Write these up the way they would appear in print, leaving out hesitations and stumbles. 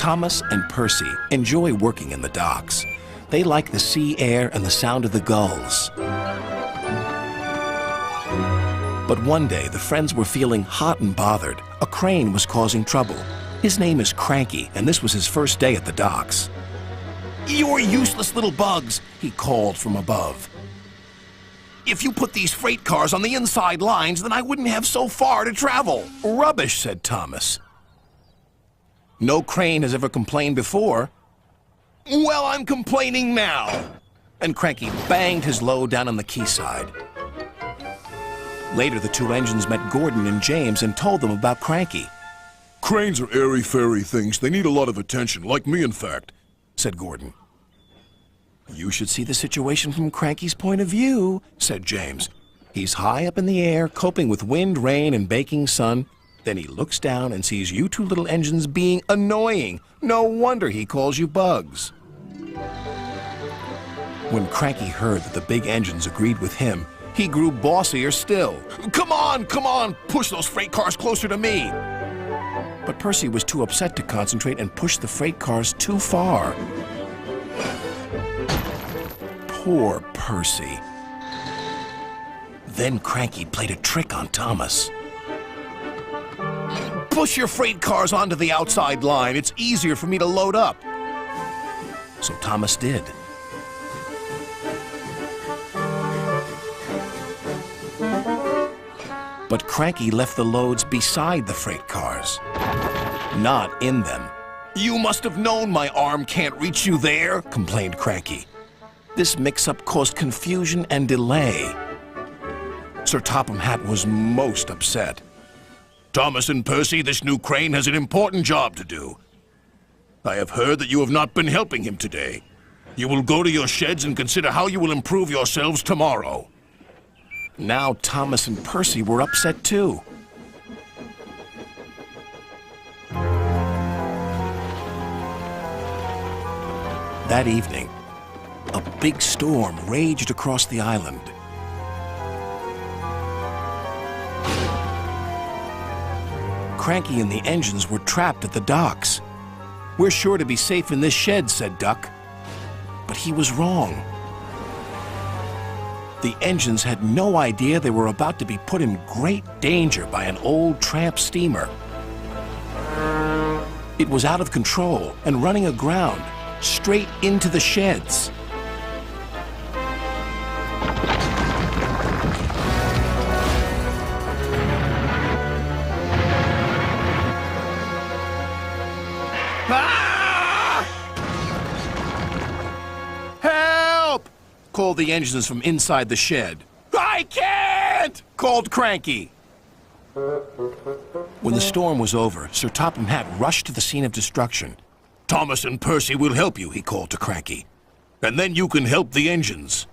Thomas and Percy enjoy working in the docks. They like the sea air and the sound of the gulls. But one day, the friends were feeling hot and bothered. A crane was causing trouble. His name is Cranky, and this was his first day at the docks. "You're useless little bugs," he called from above. "If you put these freight cars on the inside lines, then I wouldn't have so far to travel." "Rubbish," said Thomas. "No crane has ever complained before." "Well, I'm complaining now." And Cranky banged his load down on the quayside. Later, the two engines met Gordon and James and told them about Cranky. "Cranes are airy-fairy things. They need a lot of attention, like me, in fact," said Gordon. "You should see the situation from Cranky's point of view," said James. "He's high up in the air, coping with wind, rain, and baking sun. Then he looks down and sees you two little engines being annoying. No wonder he calls you bugs." When Cranky heard that the big engines agreed with him, he grew bossier still. Come on, push those freight cars closer to me." But Percy was too upset to concentrate and pushed the freight cars too far. Poor Percy. Then Cranky played a trick on Thomas. "Push your freight cars onto the outside line. It's easier for me to load up." So Thomas did. But Cranky left the loads beside the freight cars, not in them. "You must have known my arm can't reach you there," complained Cranky. This mix-up caused confusion and delay. Sir Topham Hatt was most upset. "Thomas and Percy, this new crane has an important job to do. I have heard that you have not been helping him today. You will go to your sheds and consider how you will improve yourselves tomorrow." Now Thomas and Percy were upset too. That evening, a big storm raged across the island. Cranky and the engines were trapped at the docks. "We're sure to be safe in this shed," said Duck. But he was wrong. The engines had no idea they were about to be put in great danger by an old tramp steamer. It was out of control and running aground, straight into the sheds. Ah! "Help!" called the engines from inside the shed. "I can't!" called Cranky. When the storm was over, Sir Topham Hatt rushed to the scene of destruction. "Thomas and Percy will help you," he called to Cranky. "And then you can help the engines."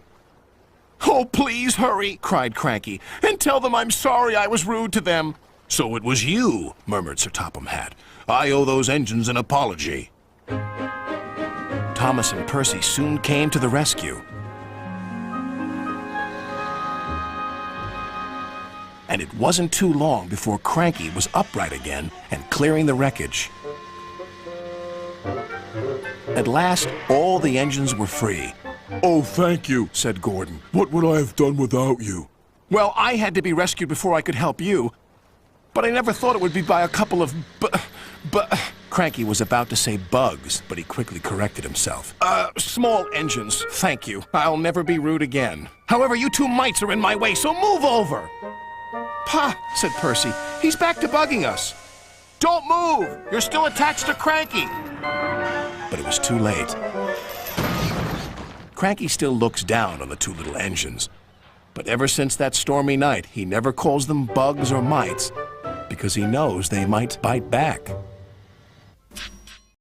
"Oh, please hurry," cried Cranky, "and tell them I'm sorry I was rude to them." "So it was you," murmured Sir Topham Hatt. "I owe those engines an apology." Thomas and Percy soon came to the rescue. And it wasn't too long before Cranky was upright again and clearing the wreckage. At last, all the engines were free. "Oh, thank you," said Gordon. "What would I have done without you?" "Well, I had to be rescued before I could help you. But I never thought it would be by a couple of Cranky was about to say bugs, but he quickly corrected himself. Small engines, thank you. I'll never be rude again. However, you two mites are in my way, so move over." "Pa," said Percy, "he's back to bugging us." "Don't move! You're still attached to Cranky." But it was too late. Cranky still looks down on the two little engines. But ever since that stormy night, he never calls them bugs or mites, because he knows they might bite back.